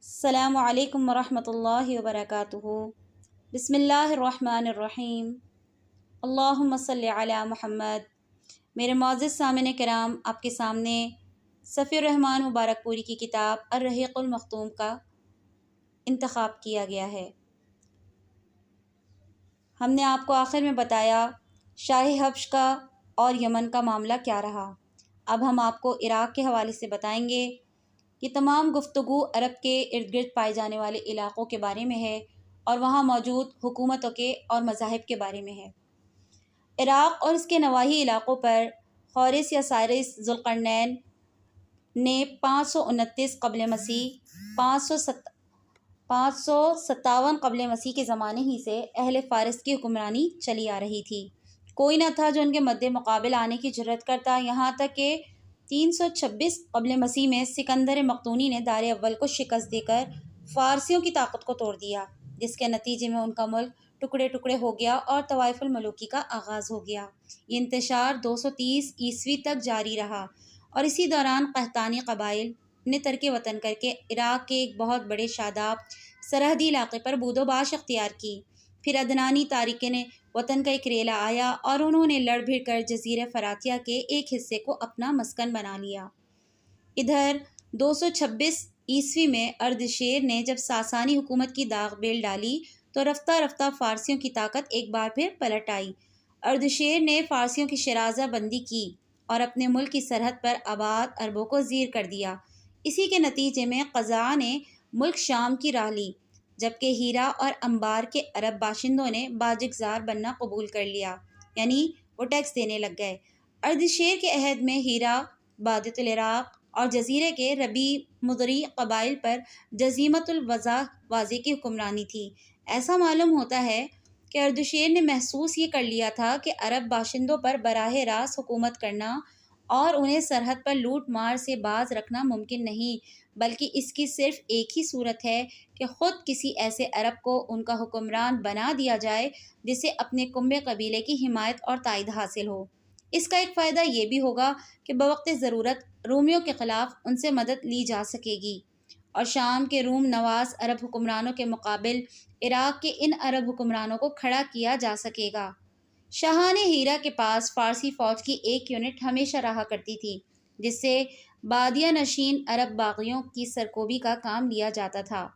السلام علیکم ورحمۃ اللہ وبرکاتہ۔ بسم اللہ الرحمن الرحیم۔ اللہم صلی علی محمد۔ میرے معزز سامعین کرام، آپ کے سامنے صفی الرحمن مبارک پوری کی کتاب الرحیق المختوم کا انتخاب کیا گیا ہے۔ ہم نے آپ کو آخر میں بتایا شاہ حبش کا اور یمن کا معاملہ کیا رہا۔ اب ہم آپ کو عراق کے حوالے سے بتائیں گے۔ یہ تمام گفتگو عرب کے ارد گرد پائے جانے والے علاقوں کے بارے میں ہے اور وہاں موجود حکومتوں کے اور مذاہب کے بارے میں ہے۔ عراق اور اس کے نواحی علاقوں پر خورس یا سائرس ذوالقرنین نے 529 قبل مسیح 557 قبل مسیح کے زمانے ہی سے اہل فارس کی حکمرانی چلی آ رہی تھی۔ کوئی نہ تھا جو ان کے مد مقابل آنے کی جرأت کرتا، یہاں تک کہ 326 قبل مسیح میں سکندر مقدونی نے دار اول کو شکست دے کر فارسیوں کی طاقت کو توڑ دیا، جس کے نتیجے میں ان کا ملک ٹکڑے ٹکڑے ہو گیا اور طوائف الملوکی کا آغاز ہو گیا۔ یہ انتشار 230 عیسوی تک جاری رہا اور اسی دوران قحطانی قبائل نے ترک وطن کر کے عراق کے ایک بہت بڑے شاداب سرحدی علاقے پر بود و باش اختیار کی۔ پھر عدنانی تارکین وطن کا ایک ریلا آیا اور انہوں نے لڑ بھڑ کر جزیرہ فراتیہ کے ایک حصے کو اپنا مسکن بنا لیا۔ ادھر 226 عیسوی میں اردشیر نے جب ساسانی حکومت کی داغ بیل ڈالی تو رفتہ رفتہ فارسیوں کی طاقت ایک بار پھر پلٹ آئی۔ اردشیر نے فارسیوں کی شرازہ بندی کی اور اپنے ملک کی سرحد پر آباد عربوں کو زیر کر دیا۔ اسی کے نتیجے میں قزاع نے ملک شام کی راہ لی، جبکہ ہیرا اور انبار کے عرب باشندوں نے باجگزار بننا قبول کر لیا، یعنی وہ ٹیکس دینے لگ گئے۔ اردشیر کے عہد میں ہیرا، بادۃ العراق اور جزیرے کے ربی مضری قبائل پر جزیمت الوضع کی حکمرانی تھی۔ ایسا معلوم ہوتا ہے کہ اردشیر نے محسوس یہ کر لیا تھا کہ عرب باشندوں پر براہ راست حکومت کرنا اور انہیں سرحد پر لوٹ مار سے باز رکھنا ممکن نہیں، بلکہ اس کی صرف ایک ہی صورت ہے کہ خود کسی ایسے عرب کو ان کا حکمران بنا دیا جائے جسے اپنے کنبے قبیلے کی حمایت اور تائید حاصل ہو۔ اس کا ایک فائدہ یہ بھی ہوگا کہ بوقت ضرورت رومیوں کے خلاف ان سے مدد لی جا سکے گی اور شام کے روم نواز عرب حکمرانوں کے مقابل عراق کے ان عرب حکمرانوں کو کھڑا کیا جا سکے گا۔ شاہان ہیرا کے پاس فارسی فوج کی ایک یونٹ ہمیشہ رہا کرتی تھی، جس سے بادیہ نشین عرب باغیوں کی سرکوبی کا کام لیا جاتا تھا۔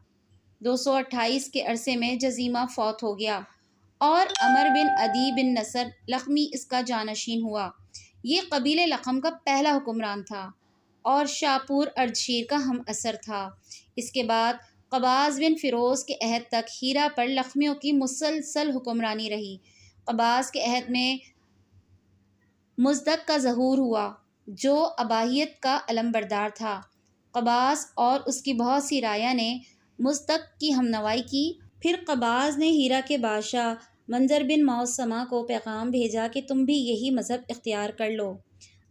228 کے عرصے میں جزیمہ فوت ہو گیا اور عمر بن عدی بن نصر لخمی اس کا جانشین ہوا۔ یہ قبیلہ لخم کا پہلا حکمران تھا اور شاپور اردشیر کا ہم اثر تھا۔ اس کے بعد قباز بن فیروز کے عہد تک ہیرا پر لخمیوں کی مسلسل حکمرانی رہی۔ قباز کے عہد میں مزدک کا ظہور ہوا، جو اباہیت کا علم بردار تھا۔ قباز اور اس کی بہت سی رعایا نے مزدک کی ہمنوائی کی۔ پھر قباز نے ہیرا کے بادشاہ منظر بن موسمہ کو پیغام بھیجا کہ تم بھی یہی مذہب اختیار کر لو۔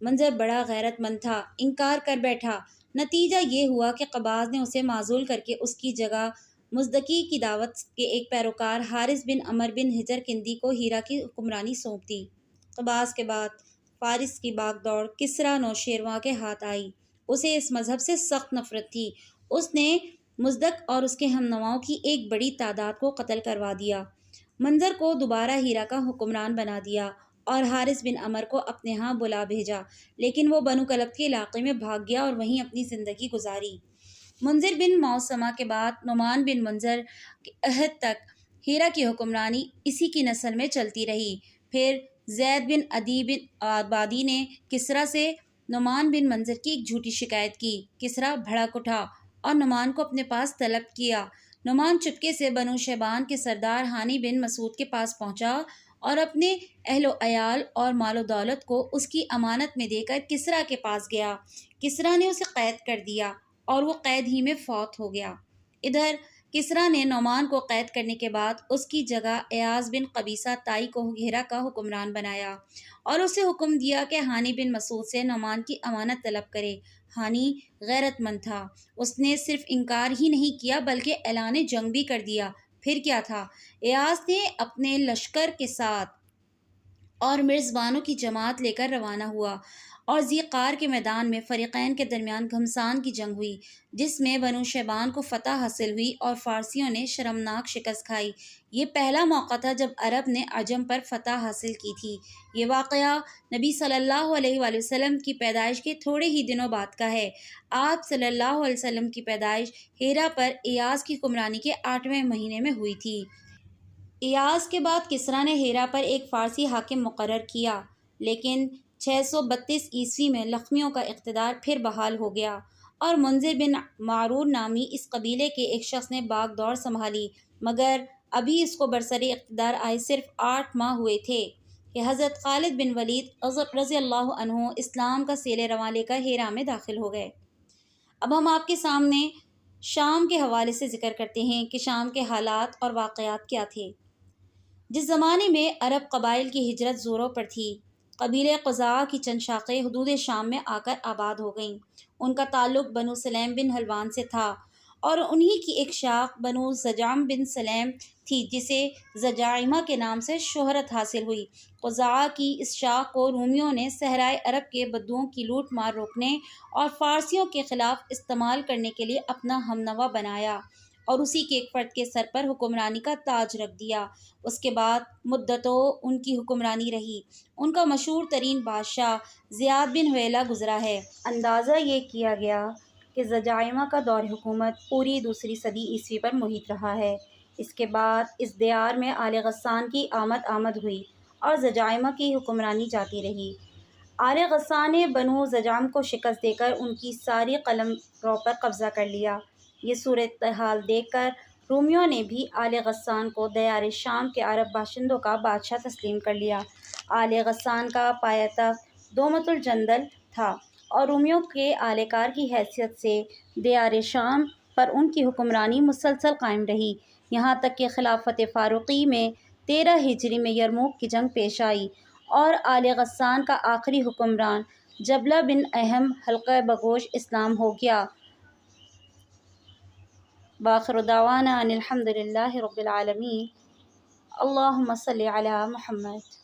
منظر بڑا غیرت مند تھا، انکار کر بیٹھا۔ نتیجہ یہ ہوا کہ قباز نے اسے معزول کر کے اس کی جگہ مزدکی کی دعوت کے ایک پیروکار حارث بن عمر بن حجر کندی کو ہیرا کی حکمرانی سونپ دی۔ قباز کے بعد فارس کی باغ دوڑ کسریٰ نوشیروان کے ہاتھ آئی۔ اسے اس مذہب سے سخت نفرت تھی۔ اس نے مزدک اور اس کے ہم نواؤں کی ایک بڑی تعداد کو قتل کروا دیا۔ منظر کو دوبارہ ہیرا کا حکمران بنا دیا اور حارث بن عمر کو اپنے ہاں بلا بھیجا، لیکن وہ بنو کلب کے علاقے میں بھاگ گیا اور وہیں اپنی زندگی گزاری۔ منظر بن موسمہ کے بعد نعمان بن منظر کے عہد تک ہیرا کی حکمرانی اسی کی نسل میں چلتی رہی۔ پھر زید بن عدی بن آبادی نے کسریٰ سے نعمان بن منظر کی ایک جھوٹی شکایت کی۔ کسریٰ بھڑک اٹھا اور نعمان کو اپنے پاس طلب کیا۔ نعمان چپکے سے بنو شیبان کے سردار ہانی بن مسعود کے پاس پہنچا اور اپنے اہل و عیال اور مال و دولت کو اس کی امانت میں دے کر کسریٰ کے پاس گیا۔ کسریٰ نے اسے قید کر دیا اور وہ قید ہی میں فوت ہو گیا۔ ادھر کسریٰ نے نعمان کو قید کرنے کے بعد اس کی جگہ ایاز بن قبیصہ طائی کو ہیرا کا حکمران بنایا اور اسے حکم دیا کہ ہانی بن مسعود سے نعمان کی امانت طلب کرے۔ ہانی غیرت مند تھا، اس نے صرف انکار ہی نہیں کیا بلکہ اعلان جنگ بھی کر دیا۔ پھر کیا تھا، ایاز نے اپنے لشکر کے ساتھ اور مرزبانوں کی جماعت لے کر روانہ ہوا اور ذیقار کے میدان میں فریقین کے درمیان گھمسان کی جنگ ہوئی، جس میں بنو شیبان کو فتح حاصل ہوئی اور فارسیوں نے شرمناک شکست کھائی۔ یہ پہلا موقع تھا جب عرب نے عجم پر فتح حاصل کی تھی۔ یہ واقعہ نبی صلی اللہ علیہ وآلہ وسلم کی پیدائش کے تھوڑے ہی دنوں بعد کا ہے۔ آپ صلی اللہ علیہ وسلم کی پیدائش ہیرا پر ایاز کی حکمرانی کے 8ویں مہینے میں ہوئی تھی۔ ایاز کے بعد کسریٰ نے ہیرا پر ایک فارسی حاکم مقرر کیا، لیکن 632 عیسوی میں لخمیوں کا اقتدار پھر بحال ہو گیا اور منذر بن معرور نامی اس قبیلے کے ایک شخص نے باغ دور سنبھالی، مگر ابھی اس کو برسر اقتدار آئے صرف 8 ماہ ہوئے تھے کہ حضرت خالد بن ولید رضی اللہ عنہ اسلام کا سیل رواں لے کر ہیرا میں داخل ہو گئے۔ اب ہم آپ کے سامنے شام کے حوالے سے ذکر کرتے ہیں کہ شام کے حالات اور واقعات کیا تھے۔ جس زمانے میں عرب قبائل کی ہجرت زوروں پر تھی، قبیلے قزاع کی چند شاخیں حدود شام میں آ کر آباد ہو گئیں۔ ان کا تعلق بنو سلیم بن حلوان سے تھا اور انہی کی ایک شاخ بنو زجعم بن سلیم تھی جسے زجاعمہ کے نام سے شہرت حاصل ہوئی۔ قزاع کی اس شاخ کو رومیوں نے صحرائے عرب کے بدوؤں کی لوٹ مار روکنے اور فارسیوں کے خلاف استعمال کرنے کے لیے اپنا ہمنوا بنایا اور اسی کے ایک فرد کے سر پر حکمرانی کا تاج رکھ دیا۔ اس کے بعد مدتوں ان کی حکمرانی رہی۔ ان کا مشہور ترین بادشاہ زیاد بن حویلہ گزرا ہے۔ اندازہ یہ کیا گیا کہ زجاعمہ کا دور حکومت پوری دوسری صدی عیسوی پر محیط رہا ہے۔ اس کے بعد اس دیار میں آل غسان کی آمد ہوئی اور زجاعمہ کی حکمرانی جاتی رہی۔ آل غسان نے بنو زجعم کو شکست دے کر ان کی ساری قلم رو پر قبضہ کر لیا۔ یہ صورتحال دیکھ کر رومیوں نے بھی آل غسان کو دیار شام کے عرب باشندوں کا بادشاہ تسلیم کر لیا۔ آل غسان کا پایتخت دومت الجندل تھا اور رومیوں کے اہلکار کی حیثیت سے دیار شام پر ان کی حکمرانی مسلسل قائم رہی، یہاں تک کہ خلافت فاروقی میں 13 ہجری میں یرموک کی جنگ پیش آئی اور آل غسان کا آخری حکمران جبلہ بن اہم حلقہ بگوش اسلام ہو گیا۔ وآخر دعوانا ان الحمد للہ رب العالمین۔ اللہم صلی علی محمد۔